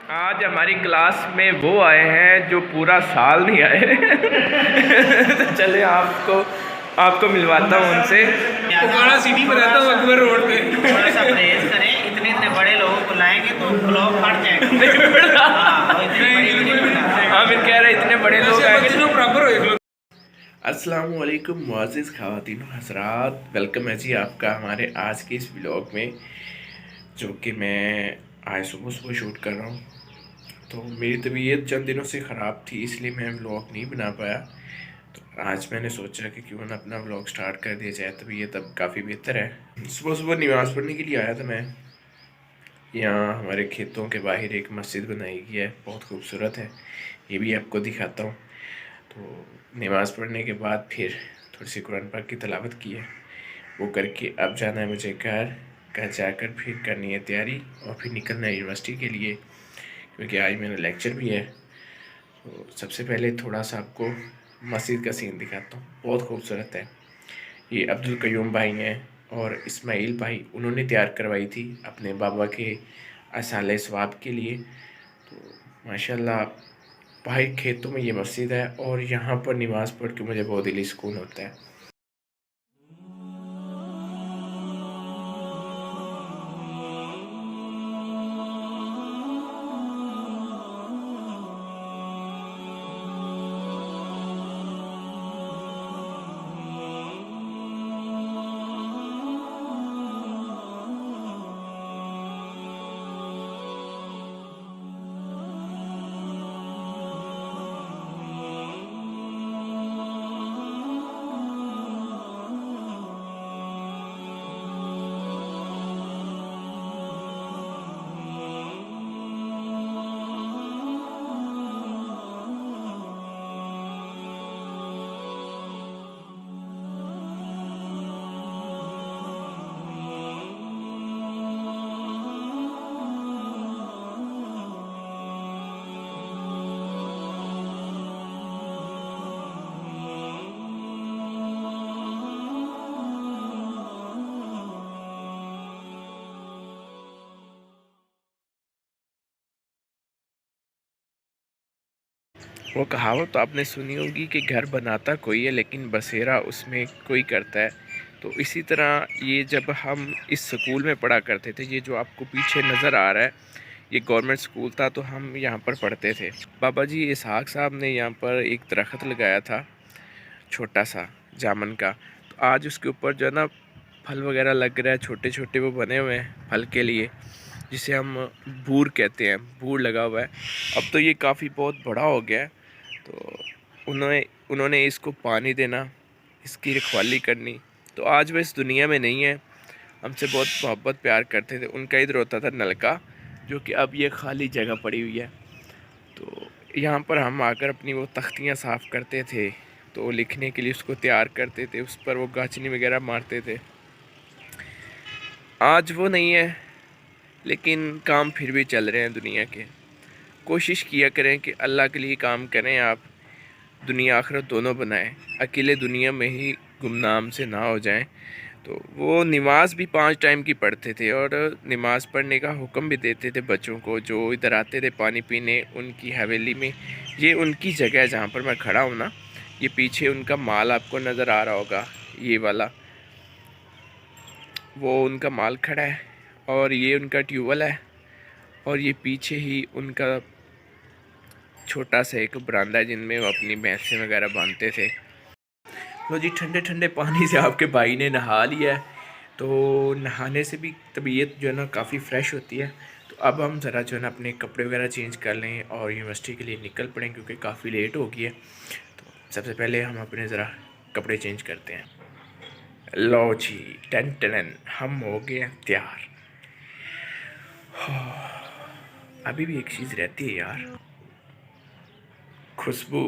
आज हमारी क्लास में वो आए हैं जो पूरा साल नहीं आए। तो चले आपको मिलवाता हूँ उनसे। पुकाड़ा सिटी में रहता हूँ अकबर रोड पे। थोड़ा सा परहेज करें, इतने इतने बड़े लोगों को लाएंगे तो ब्लॉग फट जाएगा। हाँ फिर कह रहे इतने बड़े लोग आएंगे। बराबर हो एक लोग। अस्सलाम वालेकुम मुअज़्ज़िज़ ख़वातीन हज़रात, वेलकम है जी आपका हमारे आज के इस व्लॉग में, जो कि मैं आज सुबह सुबह शूट कर रहा हूँ। तो मेरी तबीयत चंद दिनों से ख़राब थी, इसलिए मैं व्लॉग नहीं बना पाया। तो आज मैंने सोचा कि क्यों ना अपना व्लॉग स्टार्ट कर दिया जाए। तबीयत अब काफ़ी बेहतर है। सुबह सुबह नमाज़ पढ़ने के लिए आया था मैं। यहाँ हमारे खेतों के बाहर एक मस्जिद बनाई गई है, बहुत खूबसूरत है, ये भी आपको दिखाता हूँ। तो नमाज़ पढ़ने के बाद फिर थोड़ी सी कुरान पाक की तिलावत की है, वो करके अब जाना है मुझे घर जाकर फिर करनी है तैयारी और फिर निकलना है यूनिवर्सिटी के लिए, क्योंकि आज मेरा लेक्चर भी है। तो सबसे पहले थोड़ा सा आपको मस्जिद का सीन दिखाता हूँ, बहुत खूबसूरत है। ये अब्दुल कयूम भाई हैं और इस्माइल भाई, उन्होंने तैयार करवाई थी अपने बाबा के असाले सवाब के लिए। तो माशाल्लाह भाई खेतों में ये मस्जिद है और यहाँ पर नमाज़ पढ़ के मुझे बहुत दिली सुकून होता है। वो कहावत तो आपने सुनी होगी कि घर बनाता कोई है लेकिन बसेरा उसमें कोई करता है। तो इसी तरह ये जब हम इस स्कूल में पढ़ा करते थे, ये जो आपको पीछे नज़र आ रहा है ये गवर्नमेंट स्कूल था, तो हम यहाँ पर पढ़ते थे। बाबा जी इसहाक साहब ने यहाँ पर एक दरख्त लगाया था छोटा सा जामुन का, तो आज उसके ऊपर जो है ना फल वगैरह लग रहा है, छोटे छोटे वो बने हुए हैं फल के लिए, जिसे हम बूर कहते हैं, बूर लगा हुआ है। अब तो ये काफ़ी बहुत बड़ा हो गया है। तो उन्होंने इसको पानी देना, इसकी रखवाली करनी। तो आज वह इस दुनिया में नहीं है, हमसे बहुत मोहब्बत प्यार करते थे। उनका इधर होता था नलका, जो कि अब ये खाली जगह पड़ी हुई है। तो यहाँ पर हम आकर अपनी वो तख्तियाँ साफ़ करते थे, तो लिखने के लिए उसको तैयार करते थे, उस पर वो गाचनी वगैरह मारते थे। आज वो नहीं है, लेकिन काम फिर भी चल रहे हैं दुनिया के। कोशिश किया करें कि अल्लाह के लिए काम करें, आप दुनिया आखिरत दोनों बनाएं, अकेले दुनिया में ही गुमनाम से ना हो जाएं। तो वो नमाज भी 5 टाइम की पढ़ते थे और नमाज पढ़ने का हुक्म भी देते थे बच्चों को जो इधर आते थे पानी पीने उनकी हवेली में। ये उनकी जगह है जहाँ पर मैं खड़ा हूँ ना, ये पीछे उनका माल आपको नज़र आ रहा होगा, ये वाला वो उनका माल खड़ा है और ये उनका ट्यूबवेल है और ये पीछे ही उनका छोटा सा एक बरामदा है जिनमें वो अपनी भैंसें वगैरह बांधते थे। तो जी ठंडे ठंडे पानी से आपके भाई ने नहा लिया है, तो नहाने से भी तबीयत जो है ना काफ़ी फ़्रेश होती है। तो अब हम ज़रा जो है ना अपने कपड़े वगैरह चेंज कर लें और यूनिवर्सिटी के लिए निकल पड़ें, क्योंकि काफ़ी लेट हो गई है। तो सबसे पहले हम अपने ज़रा कपड़े चेंज करते हैं। लो जी, टन टन हम हो गए हैं तैयार। अभी भी एक चीज़ रहती है यार, खुशबू।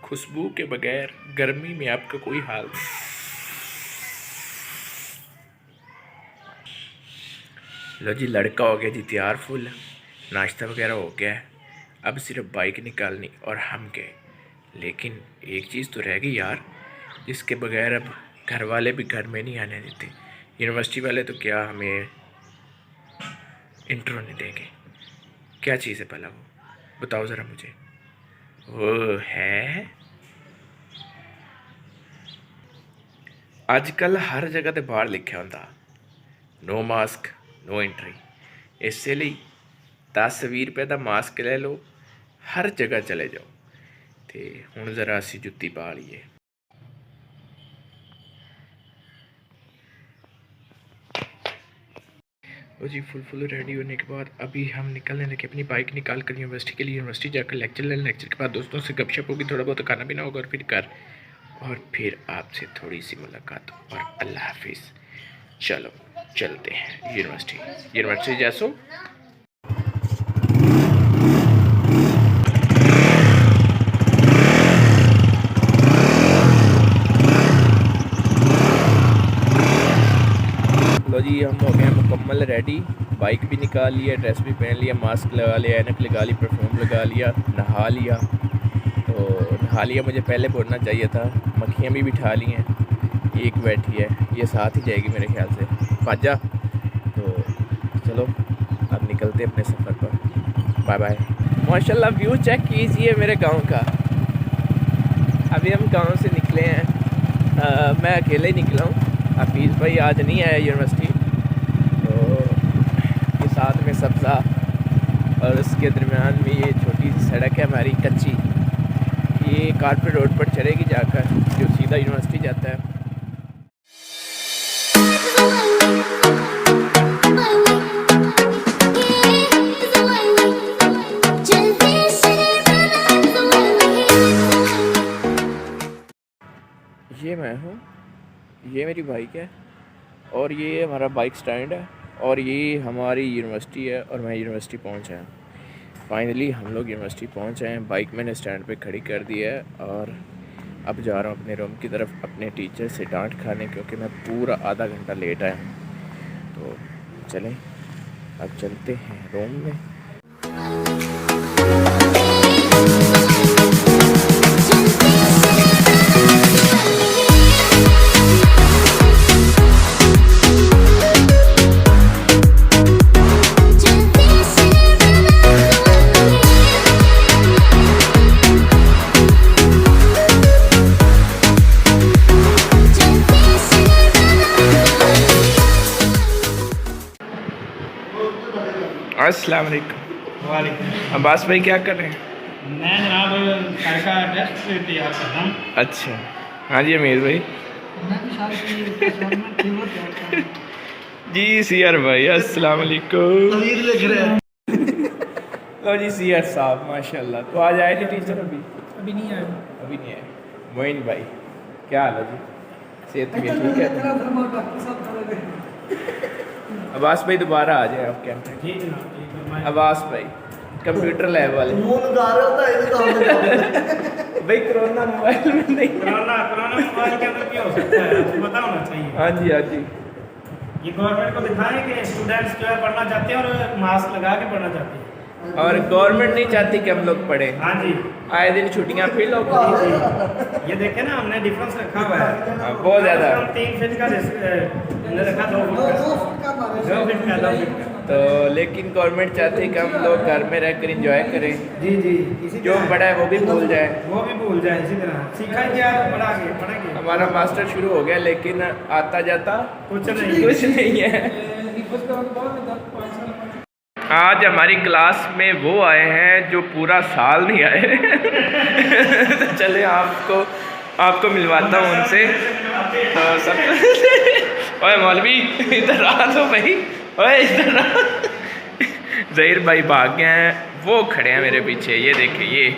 खुशबू के बगैर गर्मी में आपका कोई हाल नहीं। लो जी, लड़का हो गया जी तैयार फुल, नाश्ता वगैरह हो गया है, अब सिर्फ बाइक निकालनी और हम गए। लेकिन एक चीज़ तो रह गई यार, जिसके बगैर अब घर वाले भी घर में नहीं आने देते। यूनिवर्सिटी वाले तो क्या हमें इंट्रो नहीं देंगे। क्या चीज़ है भला वो, बताओ ज़रा मुझे। वो है आजकल हर जगह ते बाहर लिखा होंदा नो मास्क नो एंट्री, इसलिए 10-20 रुपए का मास्क ले लो, हर जगह चले जाओ। तो हुण ज़रा असी जुत्ती पा लीए। वो जी फुल रेडी होने के बाद अभी हम निकलने लगे, अपनी बाइक निकाल कर यूनिवर्सिटी के लिए। यूनिवर्सिटी जाकर लेक्चर लें, लेक्चर के बाद दोस्तों से गपशप होगी, थोड़ा बहुत खाना पीना होगा, और फिर आपसे थोड़ी सी मुलाकात, और अल्लाह हाफिज़। चलो चलते हैं यूनिवर्सिटी जैसो। लो जी, हम हो गए मुकम्मल रेडी, बाइक भी निकाल लिया, ड्रेस भी पहन लिया, मास्क लगा लिया, ऐनक लगा ली, परफ्यूम लगा लिया, नहा लिया। तो नहा लिया मुझे पहले बोलना चाहिए था। मक्खियाँ भी बिठा ली हैं, एक बैठी है, ये साथ ही जाएगी मेरे ख्याल से, पाजा। तो चलो अब निकलते अपने सफ़र पर। Bye bye. माशाल्लाह व्यू चेक कीजिए मेरे गांव का। अभी हम गांव से निकले हैं, मैं अकेले ही निकला हूँ, हफीज़ भाई आज नहीं आया यूनिवर्सिटी। तो ये साथ में सब्ज़ा, और उसके दरमियान में ये छोटी सी सड़क है हमारी कच्ची, ये कारपेट रोड पर चढ़ेगी जाकर, जो सीधा यूनिवर्सिटी जाता है। ये मैं हूँ, ये मेरी बाइक है, और ये हमारा बाइक स्टैंड है, और ये हमारी यूनिवर्सिटी है, और मैं यूनिवर्सिटी पहुँचा है। फाइनली हम लोग यूनिवर्सिटी पहुँच आए हैं। बाइक मैंने स्टैंड पे खड़ी कर दी है, और अब जा रहा हूँ अपने रूम की तरफ अपने टीचर से डांट खाने, क्योंकि मैं पूरा आधा घंटा लेट आया हूँ। तो चलें अब चलते हैं रूम में। अस्सलाम वालेकुम। वालेकुम। अब्बास भाई क्या कर रहे हैं? मैं जनाब घर का टेस्ट तैयार कर रहा हूँ। अच्छा, हाँ जी अमीर भाई। जी सीआर भाई अस्सलाम वालेकुम। लिख रहे हैं। लो जी सीआर साहब माशाल्लाह। तो आज आए थे टीचर? अभी नहीं आए। मोइन भाई क्या हाल है जी, सेहत भी ठीक है? अब्बास भाई दोबारा आ जाए आप कैमरे। अब्बास भाई कंप्यूटर लैब वाले भाई, कोरोना मोबाइल में नहीं। कोरोना मोबाइल के अंदर क्या हो सकता है आपको पता होना चाहिए। हाँ जी ये गवर्नमेंट को दिखाएं कि स्टूडेंट्स जो है पढ़ना चाहते हैं और मास्क लगा के पढ़ना चाहते हैं, और गवर्नमेंट नहीं चाहती कि हम लोग पढ़ें। हाँ जी, आए दिन छुट्टियाँ फिर लोग। ये देखे ना हमने डिफरेंस रखा हुआ है बहुत ज़्यादा। 3 फीट का हमने रखा 2 फीट का। तो लेकिन गवर्नमेंट चाहती है कि हम लोग घर में रहकर एंजॉय करें। जी इसी जो पढ़ा है वो भी भूल जाए। इसी तरह सीखा ही क्या, पढ़ाएंगे। हमारा मास्टर शुरू हो गया, लेकिन आता जाता कुछ नहीं है। आज हमारी क्लास में वो आए हैं जो पूरा साल नहीं आए। तो चले आपको मिलवाता हूँ उनसे। तो सब ओए मौलवी इधर आ तो भाई, ओए इधर आ। ज़हीर भाई भाग गए हैं, वो खड़े हैं मेरे पीछे, ये देखिए। ये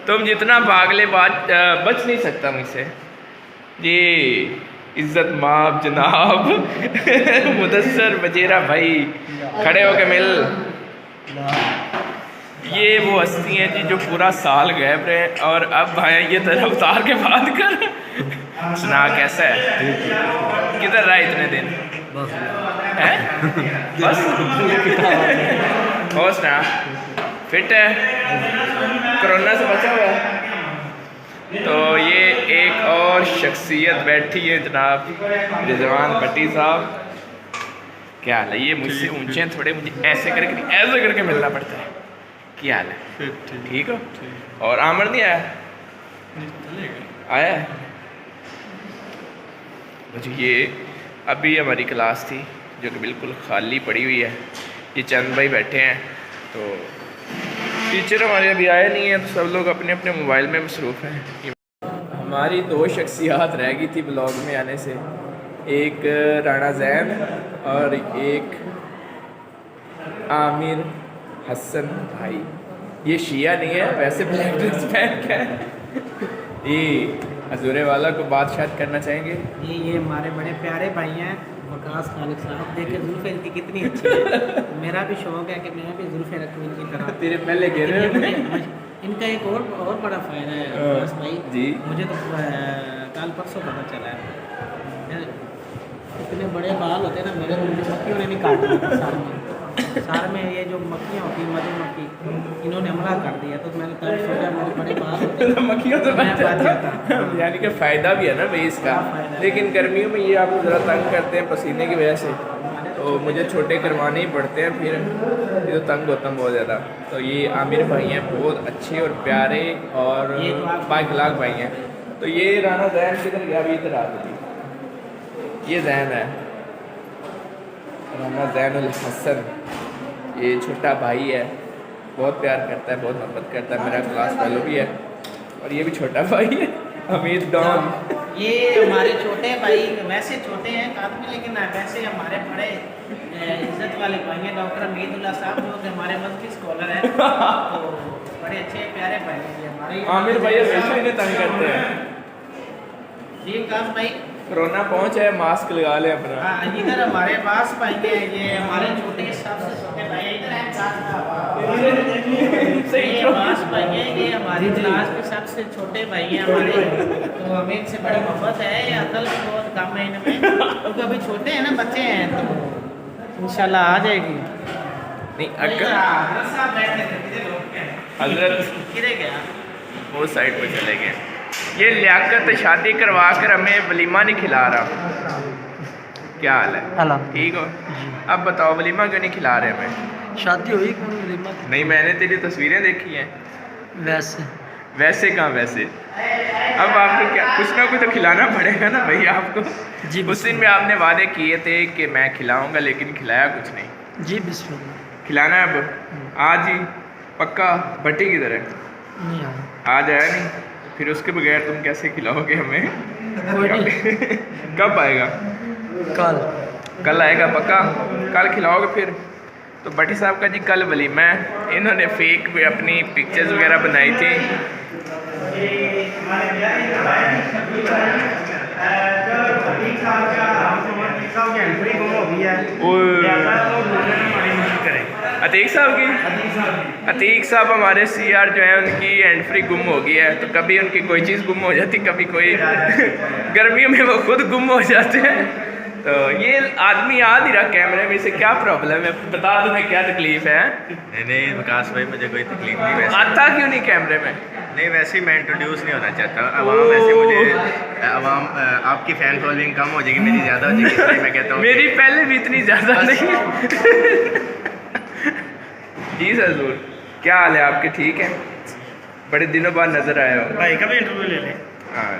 तुम जितना भाग ले बच नहीं सकता मुझसे। ये इज़्ज़त माब जनाब मुदस्सर बजेरा भाई खड़े होके मिल। ये वो हस्ती हैं जी जो पूरा साल गायब रहे, और अब आए ये तरफ उतार के बात कर। सुना कैसा है, किधर रहा इतने दिन? है बस और सुना फिट है, कोरोना से बचा हुआ है। तो ये एक और शख्सियत बैठी है जनाब रिजवान भट्टी साहब। क्या हाल है? ये मुझसे ऊंचे हैं थोड़े, मुझे ऐसे करके मिलना पड़ता है। क्या हाल है? ठीक हो? और आमर नहीं आया? आया है? अच्छा, ये अभी हमारी क्लास थी जो कि बिल्कुल खाली पड़ी हुई है। ये चंद भाई बैठे हैं, तो टीचर हमारे अभी आए नहीं हैं, तो सब लोग अपने अपने मोबाइल में मसरूफ़ हैं। हमारी 2 शख्सियात रह गई थी ब्लॉग में आने से, एक राणा जैन और एक आमिर हसन भाई। ये शिया नहीं है, वैसे ब्लैक ड्रेस पहन के है। ये हजूरे वाला को बात शायद करना चाहेंगे। ये हमारे बड़े प्यारे भाई हैं वकास खालिक साहब। देखे जुल्फ़े इनकी कितनी अच्छी है। मेरा भी शौक़ है कि मैं भी जुल्फ़े रखूँ इनकी तरह। तेरे पहले कह रहे हो। इनका एक और बड़ा फ़ायदा है वकास भाई जी, मुझे तो कल परसों पता चला है। इतने बड़े बाल होते हैं ना मेरे, मक्खियों ने नहीं काटा सार में ये जो मक्खियाँ होती हैं मधुमक्खी, इन्होंने हमला कर दिया। तो मैंने तब सोचा मेरे बड़े बाल होते हैं मक्खियों तो मैं बच जाता। यानी कि फ़ायदा भी है ना भाई इसका। लेकिन गर्मियों में ये आपको ज़रा तंग करते हैं पसीने की वजह से, तो मुझे छोटे करवाने ही पड़ते हैं, फिर ये तो तंग होता बहुत ज़्यादा। तो ये आमिर भाई हैं, बहुत अच्छे और प्यारे और बाइखलाक भाई हैं। तो ये राना जैन किधर गया? अभी इधर आ गई। ये जैन है, राना जैनुल हसन। ये छोटा भाई है, बहुत प्यार करता है, बहुत मोहब्बत करता है, मेरा क्लास फेलो भी है। और ये भी छोटा भाई है, अमीर डॉन। ये हमारे छोटे भाई वैसे छोटे हैं काद में, लेकिन वैसे हमारे बड़े इज्जत वाले भाई हैं डॉक्टर अमीदुल्लाह साहब, जो कि हमारे मजहबी स्कॉलर हैं। तो बड़े अच्छे प्यारे भाई हैं हमारे। आमिर भाई हमेशा इन्हें तंग करते हैं। जी काद भाई कोरोना पहुंचा है, मास्क लगा ले अपना। हाँ, इधर हमारे पास भाई हैं, ये हमारे छोटे सबसे छोटे भाई इधर हैं ये पास भाई हैं, ये हमारी क्लास के सबसे छोटे भाई हैं हमारे। तो हमें इनसे बड़ी मोहब्बत है, ये अकल भी बहुत कम है इनमें, क्योंकि अभी छोटे हैं ना, बच्चे हैं, तो इंशाल्लाह आ जाएगी। नहीं अगर साहब बैठे थे किधर लोग हैं? हजरत किधर गया? वो साइड पे चले गए। ये लियाकत शादी करवा कर हमें वलीमा नहीं खिला रहा। क्या हाल है? ठीक हो? अब बताओ वलीमा क्यों नहीं खिला रहे हमें? शादी हुई कौन वलीमा? नहीं, मैंने तेरी तस्वीरें देखी हैं। वैसे कहाँ वैसे? अब आपको क्या कुछ ना कुछ तो खिलाना पड़ेगा ना भाई आपको। जी उस दिन में आपने वादे किए थे कि मैं खिलाऊंगा, लेकिन खिलाया कुछ नहीं। जी बिस्मिल्लाह। खिलाना है अब आज ही पक्का। भट्टी किधर है? नहीं आज आया नहीं, फिर उसके बगैर तुम कैसे खिलाओगे हमें? कब आएगा? कल आएगा पक्का? कल खिलाओगे फिर? तो भट्टी साहब का जी कल वलीमा है। इन्होंने फेक भी अपनी पिक्चर्स वगैरह बनाई थी। अतीक साहब की? अतीक साहब हमारे सीआर जो है उनकी हैंड फ्री गुम हो गई है। तो कभी उनकी कोई चीज़ गुम हो जाती, कभी कोई गर्मियों में वो खुद गुम हो जाते हैं। तो ये आदमी याद ही रहा कैमरे में, इसे क्या प्रॉब्लम है? बता तुम्हें क्या तकलीफ है? नहीं विकास भाई, मुझे कोई तकलीफ नहीं। वैसे आता क्यों नहीं कैमरे में? नहीं, वैसे ही मैं इंट्रोड्यूस नहीं होना चाहता। अवाम ऐसे मुझे अवाम आपकी फ़ैन फॉलोइंग कम हो जाएगी, मेरी ज़्यादा हो जाएगी, इसलिए मैं कहता हूँ मेरी पहले भी इतनी ज़्यादा नहीं। जी सजूर, क्या हाल है आपके? ठीक है, बड़े दिनों बाद नज़र आए हो भाई का भी इंटरव्यू ले लें। हाँ,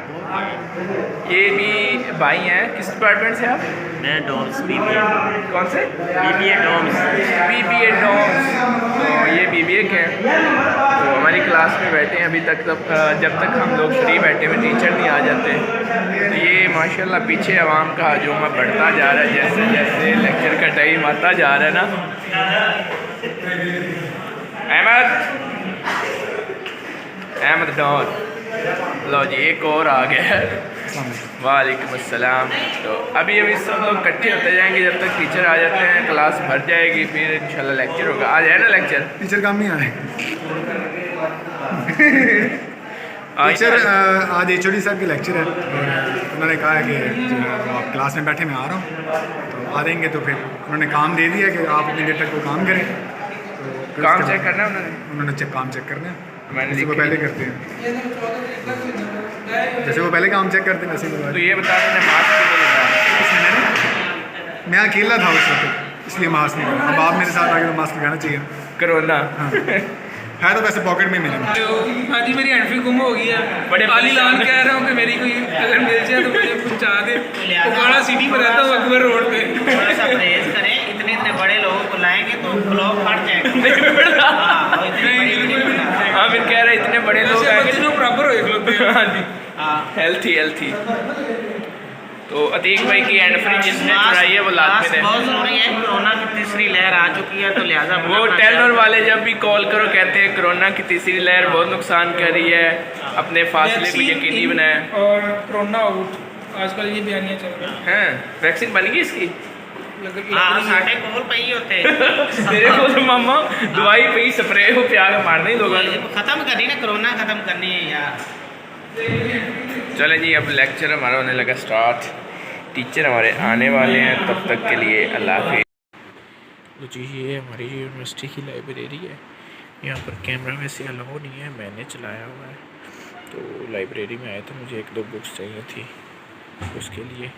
ये भी भाई हैं। किस डिपार्टमेंट से आप? मैं डॉम्स BBA। कौन से? BBA DOMS. BBA DOMS. तो ये BBA के हैं, तो हमारी क्लास में बैठे हैं अभी तक। जब तक हम लोग फ्री बैठे हुए, टीचर नहीं आ जाते। तो ये माशाल्लाह पीछे आवाम का हजूम बढ़ता जा रहा है, जैसे जैसे लेक्चर का टाइम आता जा रहा है ना। अहमद डॉन, लो जी एक और आ गया है। वालेकुम अस्सलाम। तो अभी सब लोग इकट्ठे होते जाएंगे, जब तक टीचर आ जाते हैं क्लास भर जाएगी, फिर इंशाल्लाह लेक्चर होगा। आज है ना लेक्चर? टीचर काम नहीं आए। टीचर आज HOD साहब की लेक्चर है, उन्होंने कहा है कि जो आप क्लास में बैठे मैं आ रहा हूँ, तो आ देंगे। तो फिर उन्होंने काम दे दिया कि आप इतनी देर तक वो काम करें। तो काम चेक करना है उन्होंने काम चेक करना है, मैंने जैसे वो पहले करते हैं, जैसे वो पहले काम चेक करते हैं वैसे। तो ये बता मैंने मास्क क्यों नहीं लगाया? मैं अकेला था उस वक्त, इसलिए मास्क नहीं लगाया। अब आप मेरे साथ आगे तो मास्क लगाना चाहिए। कोरोना। है तो वैसे पॉकेट में मिलेगा। हाँ जी, मेरी हैंड फ्री गुम हो गई है। बड़े अली लाल कह रहा हूँ कि मेरी कोई अगर मिल जाए तो मुझे पहुँचा दे। कुपवाड़ा सिटी में रहता हूँ, अकबर रोड पे। थोड़ा सा परहेज करें, इतने इतने बड़े लोगों को लाएंगे तो ब्लॉग फट जाएगा। हाँ, और इतनी बड़ी वीडियो बनाते हैं। हाँ फिर कह रहे इतने बड़े लोग ऐसे आएंगे। बच्चे लोग बराबर हो एक लोग। हाँ जी, हाँ, हेल्थी। तो अतीक भाई की हैंड फ्री जिसने चुराई है वो लाद में दे। बहुत ज़रूरी है, कोरोना की तीसरी लहर आ चुकी है तो लिहाजा वो टेलर वाले जब भी कॉल करो कहते हैं कोरोना की तीसरी लहर बहुत नुकसान कर रही है, अपने फासले को यकीनी बनाए। और कोरोना आउट, आजकल ये बयानियाँ चल रही हैं वैक्सीन बन गई इसकी? हाँ, साढ़े कोल पे ही होते मेरे को तो मामा दवाई पे स्प्रे को प्यार मारने ही लोगों ने। खत्म करनी ना, कोरोना खत्म करनी है यार। चले जी, अब लेक्चर हमारा होने लगा स्टार्ट। टीचर हमारे आने वाले हैं, तब तक के लिए अल्लाह हाफिज़। तो जी ये हमारी यूनिवर्सिटी की लाइब्रेरी है। यहाँ पर कैमरा वैसे अलाउ नहीं है, मैंने चलाया हुआ है। तो लाइब्रेरी में आए तो मुझे 1-2 बुक्स चाहिए थी, उसके लिए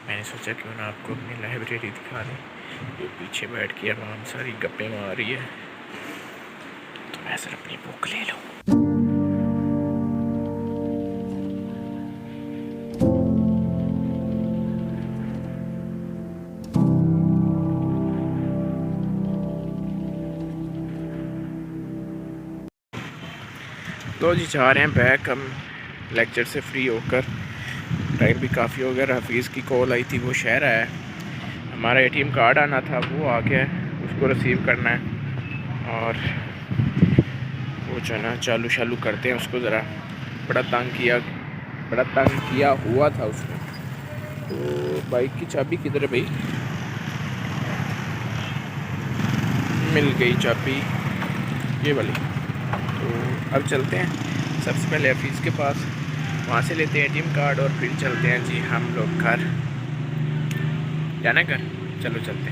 मैंने सोचा क्यों ना आपको अपनी लाइब्रेरी दिखा दें। ये पीछे बैठ के आराम सारी गप्पे मार रही है, तो मैं सर अपनी बुक ले लूँ। तो जी जा रहे हैं बैक हम लेक्चर से फ्री होकर। टाइम भी काफ़ी हो गया। हफीज़ की कॉल आई थी, वो शहर आया है। हमारा ATM कार्ड आना था, वो आ गया है, उसको रिसीव करना है। और वो जो है ना चालू शालू करते हैं उसको। ज़रा बड़ा तंग किया हुआ था उसने। तो बाइक की चाबी किधर है भाई? मिल गई चाबी, ये वाली। तो अब चलते हैं सबसे पहले हफीज़ के पास, वहाँ से लेते हैं ATM कार्ड और फिर चलते हैं जी हम लोग घर। जाना घर, चलो चलते हैं।